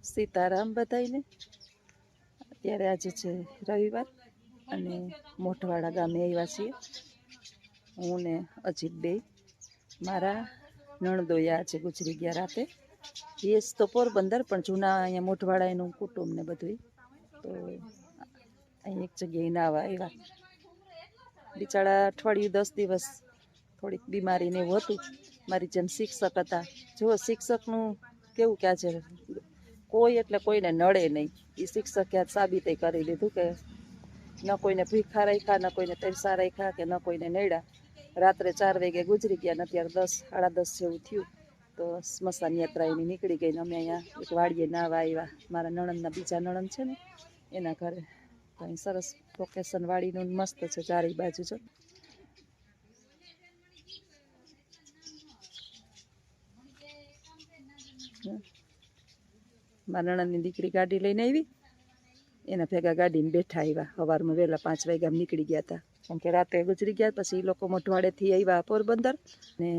સીતારામ બધાઈને। અત્યારે આજે છે રવિવાર અને મોઢવાડા ગામે આવ્યા છીએ હું ને અજીત બે। મારા નણદોયા આજે ગુજરી ગયા રાતે। યસ તો પોરબંદર પણ જૂના અહીંયા મોઢવાડા એનું કુટુંબ ને બધું, તો અહીં એક જગ્યાએ નાવા આવ્યા। બિચારા અઠવાડિયું 10 દિવસ થોડીક બીમારીને એવું હતું। મારી જેમ શિક્ષક હતા। જો શિક્ષકનું કેવું કે આજે કોઈ એટલે કોઈને નડે નહીં। એ શિક્ષકે આજ સાબિત કરી દીધું કે ન કોઈને ભીખા રાખ્યા, ન કોઈને તરસા રાખ્યા, કે ન કોઈને નડ્યા। રાત્રે 4 વાગે ગુજરી ગયા ને અત્યારે 10 સાડા 10 જેવું થયું તો સ્મશાન યાત્રા એની નીકળી ગઈ ને અમે અહીંયા એક વાડીએ નાવા આવ્યા। મારા નણંદના બીજા નણંદ છે ને એના ઘરે। તો અહીં સરસ લોકેશન વાડીનું મસ્ત છે ચારે બાજુ જો। મારા નણંદની દીકરી ગાડી લઈને આવી, એના ભેગા ગાડીને બેઠા આવ્યા। સવારમાં વહેલા 5 વાગ્યા નીકળી ગયા હતા, કેમ કે રાતે ગુજરી ગયા। પછી એ લોકો મોઢવાડેથી આવ્યા પોરબંદર ને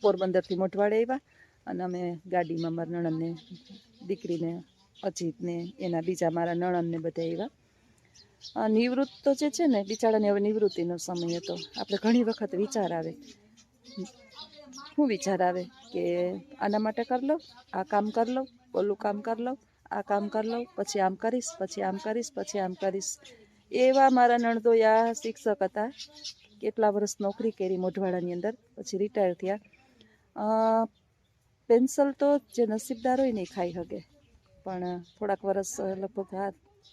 પોરબંદરથી મોઢવાડે આવ્યા અને અમે ગાડીમાં મારા નણંદને દીકરીને અજીતને એના બીજા મારા નણંદને બધા આવ્યા। નિવૃત્ત તો જે છે ને બિચારાને હવે નિવૃત્તિનો સમય હતો। આપણે ઘણી વખત વિચાર આવે, શું વિચાર આવે કે આના માટે કરી લઉં, આ કામ કરી લઉં, ઓલું કામ કરી લઉં, આ કામ કરી લઉં, પછી આમ કરીશ, પછી આમ કરીશ, પછી આમ કરીશ। એવા મારા નણદોયા શિક્ષક હતા। કેટલા વર્ષ નોકરી કરી મોઢવાડાની અંદર, પછી રિટાયર થયા। પેન્શન તો જે નસીબદાર હોય ને એ ખાઈ શકે, પણ થોડાક વર્ષ લગભગ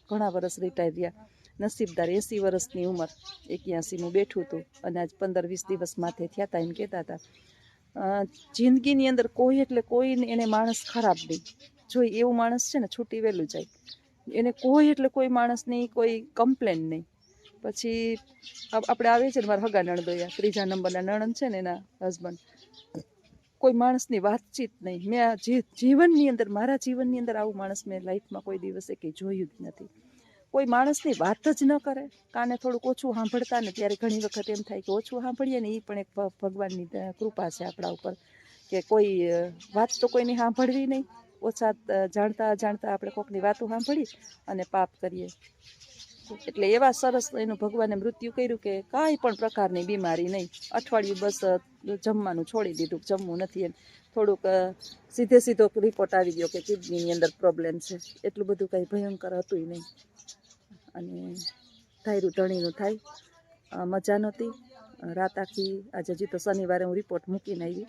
ઘણા વર્ષ રિટાયર થયા। નસીબદાર 80 વર્ષની ઉંમર, 81મું બેઠું હતું અને આજ 15-20 દિવસ માથે થયા હતા એમ કહેતા હતા। જિંદગીની અંદર કોઈ એટલે કોઈ એને માણસ ખરાબ નહીં। જો એવું માણસ છે ને છૂટી વહેલું જાય, એને કોઈ એટલે કોઈ માણસની કોઈ કમ્પ્લેન નહીં। પછી આપણે આવે છે ને મારા હગા નણદોયા 3જા નંબરના નણંદ છે ને એના હસબન્ડ, કોઈ માણસની વાતચીત નહીં। મેં જીવનની અંદર મારા જીવનની અંદર આવું માણસ મેં લાઈફમાં કોઈ દિવસે કંઈ જોયું જ નથી। કોઈ માણસની વાત જ ન કરે, કાને થોડુંક ઓછું સાંભળતા ને ત્યારે ઘણી વખત એમ થાય કે ઓછું સાંભળીએ ને એ પણ એક ભગવાનની કૃપા છે આપણા ઉપર, કે કોઈ વાત તો કોઈની સાંભળવી નહીં। ઓછા જાણતા અજાણતા આપણે કોઈકની વાતો સાંભળી અને પાપ કરીએ। એટલે એવા સરસ એનું ભગવાને મૃત્યુ કર્યું કે કાંઈ પણ પ્રકારની બીમારી નહીં। અઠવાડિયું બસ જમવાનું છોડી દીધું, જમવું નથી એમ। થોડુંક સીધો રિપોર્ટ આવી ગયો કે કિડનીની અંદર પ્રોબ્લેમ છે। એટલું બધું કંઈ ભયંકર હતું નહીં અને ધાર્યું ધણીનું થાય। મજા નહોતી રાત આખી। આજે હજી તો શનિવારે હું રિપોર્ટ મૂકીને આવી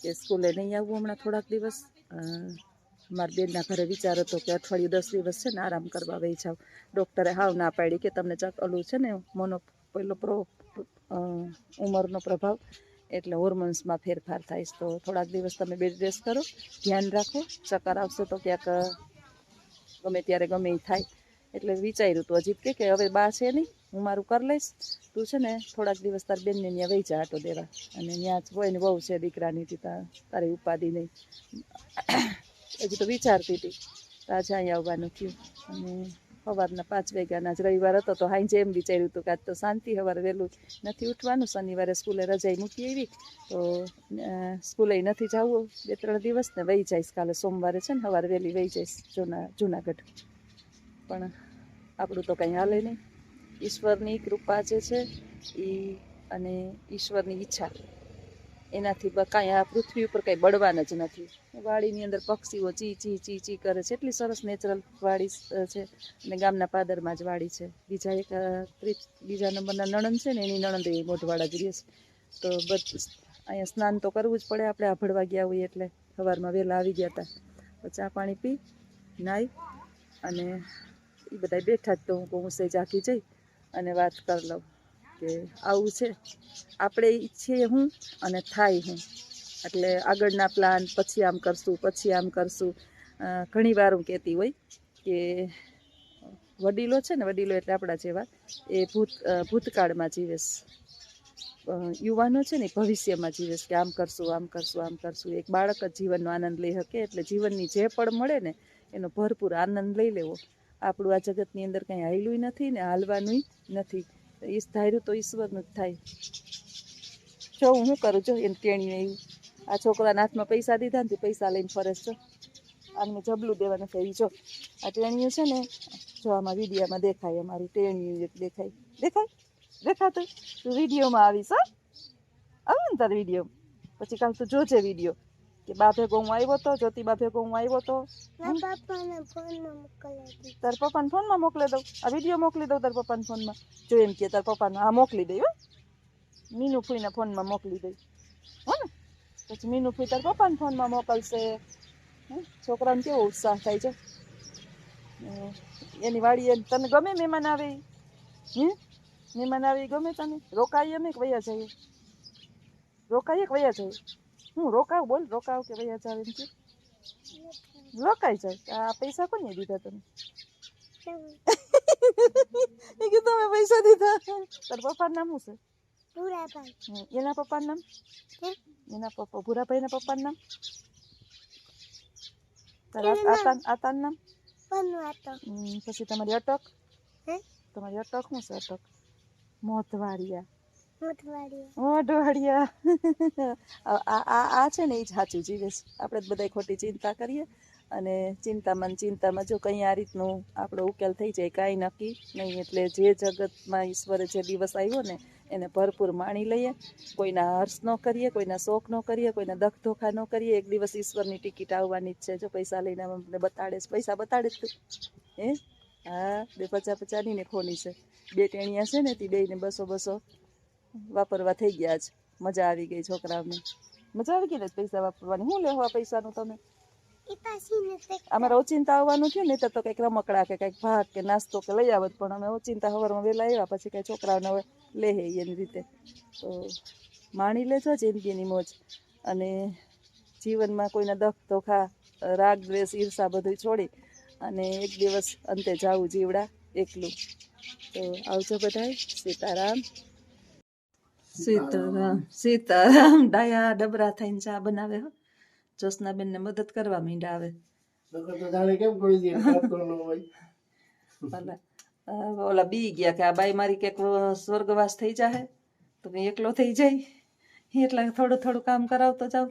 કે સ્કૂલે નહીં આવવું હમણાં થોડાક દિવસ। મારા બેનના ઘરે વિચાર હતો કે અઠવાડિયું 10 દિવસ છે ને આરામ કરવા વહી જાવ। ડૉક્ટરે હાવ ના પાડી કે તમને ઓલું છે ને ઉંમરનો પ્રભાવ, એટલે હોર્મોન્સમાં ફેરફાર થાય, તો થોડાક દિવસ તમે બેડ રેસ્ટ કરો, ધ્યાન રાખો, ચક્કર આવશે તો ક્યાંક ગમે ત્યારે ગમે એ થાય। એટલે વિચાર્યું હતું અજીત કે હવે બા છે નહીં, હું મારું કરી લઈશ, તું છે ને થોડાક દિવસ તાર બેનને ત્યાં વહી જા આટો દેવા, અને ત્યાં જ હોય ને બહુ છે દીકરાની તારી ઉપાધિ નહીં। હજી તો વિચારતી હતી તો આજે અહીં આવવાનું થયું। અને સવારના 5 વાગ્યાના જ રવિવાર હતો તો હાઈ એમ વિચાર્યું હતું કે આજ તો શાંતિ, સવારે વહેલું નથી ઉઠવાનું, શનિવારે સ્કૂલે રજાઈ મૂકી આવી તો સ્કૂલે નથી જવું 2-3 દિવસ ને વહી જઈશ, કાલે સોમવારે છે ને સવારે વહેલી વહી જઈશ જુનાગઢ। પણ આપણું તો કંઈ હાલે નહીં। ઈશ્વરની કૃપા જે છે એ અને ઈશ્વરની ઈચ્છા, એનાથી કાંઈ આ પૃથ્વી ઉપર કંઈ બળવાન જ નથી। વાડીની અંદર પક્ષીઓ ચી ચી ચી ચી કરે છે, એટલી સરસ નેચરલ વાડી છે અને ગામના પાદરમાં જ વાડી છે। બીજા નંબરના નણંદ છે ને એની નણંદ એ મોઢવાડા જ રહે છે, તો અહીંયા સ્નાન તો કરવું જ પડે આપણે, આભળવા ગયા હોઈએ એટલે સવારમાં વહેલા આવી ગયા હતા। તો ચા પાણી પી નાહી અને એ બધા બેઠા જ, તો હું સે જાગી જઈ અને વાત કરી લઉં કે આવું છે, આપણે ઈચ્છીએ હું અને થાય હું, એટલે આગળના પ્લાન પછી આમ કરશું, પછી આમ કરશું। ઘણી વાર હું કહેતી હોય કે વડીલો છે ને, વડીલો એટલે આપણા જેવા, એ ભૂતકાળમાં જીવે છે, યુવાનો છે ને ભવિષ્યમાં જીવે છે કે આમ કરશું, આમ કરશું, આમ કરશું। એક બાળક જ જીવનનો આનંદ લઈ શકે, એટલે જીવનની જે પળ મળે ને એનો ભરપૂર આનંદ લઈ લેવો। આપણું આ જગતની અંદર કંઈ હાયલું નથી ને હાલવાનું નથી, ધાર્યું તો ઈશ્વરનું જ થાય। જો હું શું કરું, જો એને તેણીને એવું આ છોકરાના હાથમાં પૈસા દીધા ને પૈસા લઈને ફરે છો, આને મેં જબલું દેવાનું થયું. જો આ ટેણીયું છે ને, જો આમાં વિડીયામાં દેખાય, અમારી ટેણીયું એક દેખાય. દેખાતું તું વિડીયોમાં આવીશ. આવે ને તારે વિડીયો, પછી કાલ તું જોજે વિડીયો કે બા ભેગો હું આવ્યો તો, જ્યોતિબા ભેગો હું આવ્યો તો. તાર પપ્પાને ફોનમાં મોકલી દઉં, આ વિડીયો મોકલી દઉં તાર પપ્પાને ફોનમાં. જો એમ કે તાર પપ્પાને આ મોકલી દઈ, હો મીનુ ફૂઈના ફોનમાં મોકલી દઈ, હો ને. પછી મીનુ ફૂઈ તાર પપ્પાના ફોનમાં મોકલશે. છોકરાને કેવો ઉત્સાહ થાય છે. એની વાડીએ તને ગમે મહેમાન આવે? મહેમાન આવે ગમે તને? રોકાઈએ અમે કે વયા જઈએ? રોકાઈએ કે વયા જઈએ? હું રોકાવ? બોલ રોકાવ કે વયા જાવ? એમ કે રોકાઈ જાય. આ પૈસા કોને દીધા તમે? એ કે તમે પૈસા દીધા? તાર પપ્પાનું નામ શું છે? ભૂરાભાઈ. એના પપ્પાનું નામ? એના પપ્પા ભૂરાભાઈના પપ્પાનું નામ? આતાનું નામ? પછી તમારી અટક? તમારી અટક શું છે? અટક મોઢવાડિયા. આ છે ને એ જ સાચું જીવે છે. આપણે જ બધા ખોટી ચિંતા કરીએ, અને ચિંતામાં જો કંઈ આ રીતનું આપણો ઉકેલ થઈ જાય, કાંઈ નક્કી નહીં. એટલે જે જગતમાં ઈશ્વરે જે દિવસ આવ્યો ને એને ભરપૂર માણી લઈએ. કોઈના હર્ષ ન કરીએ, કોઈના શોખ ન કરીએ, કોઈના દખ ધોખા ન કરીએ. એક દિવસ ઈશ્વરની ટિકિટ આવવાની જ છે. જો પૈસા લઈને અમને બતાડે છે, પૈસા બતાડે જ તું. હા, 250-50 ને ખોની છે. 2 ટેણીયા છે ને તે 2 ને 200 વાપરવા થઈ ગયા છે. મજા આવી ગઈ છોકરાઓને. મજા આવી ગઈ ને પૈસા વાપરવાની. શું લેવા પૈસાનું તમે? અમારે ઓચિંતા આવવાનું થયું ને તો કંઈક રમકડા કે કંઈક ભાત કે નાસ્તો કે લઈ આવત, પણ અમે ઓચિંતા સવારમાં વહેલા આવ્યા પછી કંઈ છોકરાઓને હવે લે એની રીતે. તો માણી લેજો જિંદગીની મોજ, અને જીવનમાં કોઈના દખ ધોખા, રાગ દ્વેષ, ઈર્ષા બધું છોડી અને એક દિવસ અંતે જાવું જીવડા એકલું. તો આવજો બધાય. સીતારામ. સીતારામ. ડાયા ડબરા થઈને ચા બનાવે. હો, જોશનાબેનને મદદ કરવા માંડ્યા આવે. ઓલા બી ગયા કે આ બાઈ મારી ક્યાંક સ્વર્ગવાસ થઈ જાય તો એકલો થઈ જાય, એટલે થોડું થોડું કામ કરાવતો જાવ.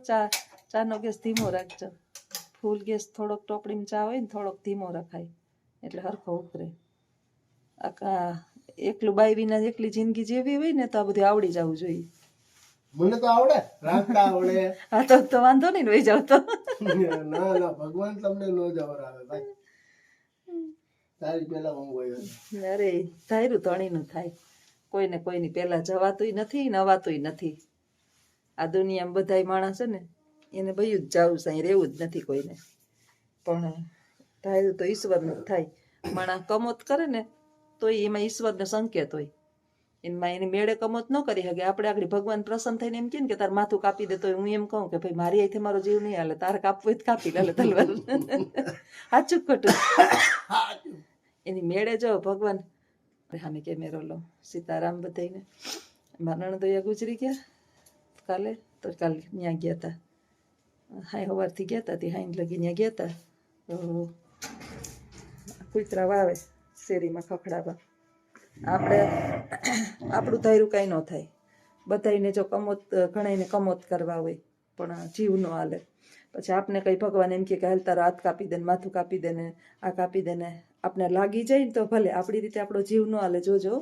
ચાનો ગેસ ધીમો રાખજો. ફૂલ ગેસ થોડોક ટોપડીમાં ચા હોય ને થોડોક ધીમો રખાય એટલે હરખો ઉતરે. એકલું બાઈ વિના એકલી જિંદગી જેવી હોય ને તો આ બધું આવડી જવું જોઈએ. મને તો આવડે, રાખતા આવડે. હા તો વાંધો નહીં, વહી જાવ તો. ના ભગવાન તમને નો જવરાવે ભાઈ. તારી પેલા હું ગયો. અરે તાયરું તણીનું થાય. કોઈને કોઈની પેલા જવાતુંય નથી, નવાતુંય નથી. આ દુનિયામાં બધાય માણસ છે ને એને ભયું જ જવું છે, અહીં રહેવું જ નથી કોઈને. પણ તાયરું તો ઈશ્વરનું જ થાય. માણસ કમોત કરે ને તો એમાં ઈશ્વરનો સંકેત હોય. એમાં એની મેળે કમોત ન કરી શકે. આપણે આગળ ભગવાન પ્રસન્ન થઈને એમ કે તાર માથું કાપી દે તો હું એમ કહું કે ભાઈ મારી અહીંથી મારો જીવ નહીં હાલે, તારે કાપવું હોય તો કાપી લે તલવાર. સાચું ખોટું? એની મેળે જો ભગવાન. સામે કેમેરો લો. સીતારામ બધાને. મારા નણદોયા ગુજરી ગયા કાલે, તો કાલે ત્યાં ગયા હતા. હાઈ સવારથી ગયા હતા, તે હાઈન લગી ત્યાં ગયા હતા. તો કૂતરા વાવે શેરીમાં ખખડાવા. આપણું ધાર્યું કાંઈ ન થાય. બધાને જો કમોત, ઘણાને કમોત કરવા હોય પણ જીવ ન હાલે. પછી આપને કંઈ ભગવાન એમ કે હાલ તારો હાથ કાપી દે ને, માથું કાપી દે ને, આ કાપી દે ને, આપણે લાગી જાય ને તો ભલે, આપણી રીતે આપણો જીવ ન હાલે. જોજો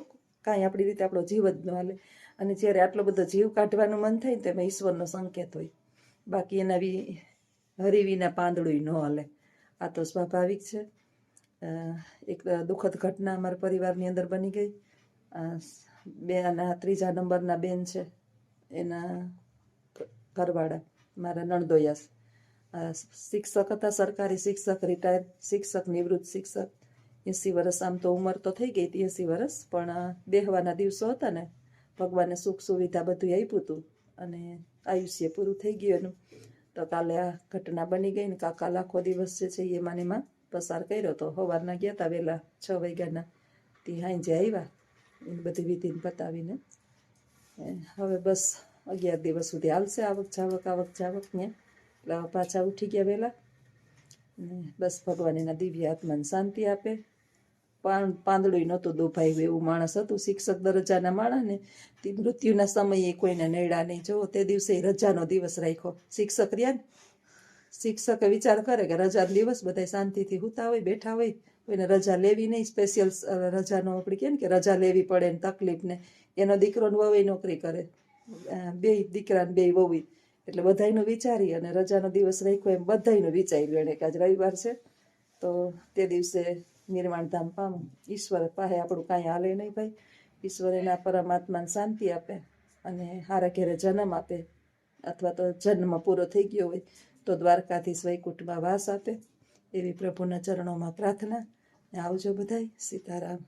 કાંઈ આપણી રીતે આપણો જીવ જ ન હાલે. અને જ્યારે આટલો બધો જીવ કાઢવાનું મન થાય ને તેમાં ઈશ્વરનો સંકેત હોય. બાકી એના હરીવીના પાંદડું ન હાલે. આ તો સ્વાભાવિક છે. એક દુઃખદ ઘટના અમારા પરિવારની અંદર બની ગઈ. ત્રીજા નંબરના બેન છે, એના ઘરવાળા મારા નણદોયા શિક્ષક હતા, સરકારી શિક્ષક, રિટાયર શિક્ષક, નિવૃત્ત શિક્ષક. 80 વર્ષ, આમ તો ઉંમર તો થઈ ગઈ હતી 80 વર્ષ, પણ દેહવાના દિવસો હતા ને, ભગવાને સુખ સુવિધા બધું આપ્યું હતું અને આયુષ્ય પૂરું થઈ ગયું એનું. તો કાલે આ ઘટના બની ગઈ ને. કાલ આખો દિવસ જે છે એમાં ને એમાં પસાર કર્યો. તો સવારના ગયા હતા વહેલા 6 વાગ્યાના, તે હાંજે આવ્યા એને બધી વિધિને પતાવીને. હવે બસ 11 દિવસ સુધી હાલશે આવક જાવક ને. એટલે પાછા ઉઠી ગયા વહેલા. બસ ભગવાન એના દિવ્ય આત્માને શાંતિ આપે. પાંદડું નહોતું દોભાયું એવું માણસ હતું. શિક્ષક દરજ્જાના માણસ ને તે મૃત્યુના સમયે કોઈને નડ્યા નહીં. જો તે દિવસે રજાનો દિવસ રાખ્યો. શિક્ષક રહ્યા ને શિક્ષકે વિચાર કરે કે રજા દિવસ બધા શાંતિથી સૂતા હોય બેઠા હોય, કોઈને રજા લેવી નહીં, સ્પેશિયલ રજાનો આપણે કહે ને કે રજા લેવી પડે ને તકલીફ ને, એનો દીકરો ને વહુ નોકરી કરે, બે દીકરા ને બે વહુ, એટલે બધાયનું વિચારી અને રજાનો દિવસ રાખ્યો એમ બધાયનું વિચાર્યું એને કે આજ રવિવાર છે તો તે દિવસે નિર્વાણધામ પામ. ઈશ્વર પાસે આપણું કાંઈ હાલે નહીં ભાઈ, ઈશ્વર એના પરમાત્માને શાંતિ આપે અને હારા ઘેરે જન્મ આપે, અથવા તો જન્મ પૂરો થઈ ગયો હોય તો દ્વારકાધીશ વૈકુંઠમાં વાસ આપે, એવી પ્રભુના ચરણોમાં પ્રાર્થના. આવજો બધાય. સીતારામ.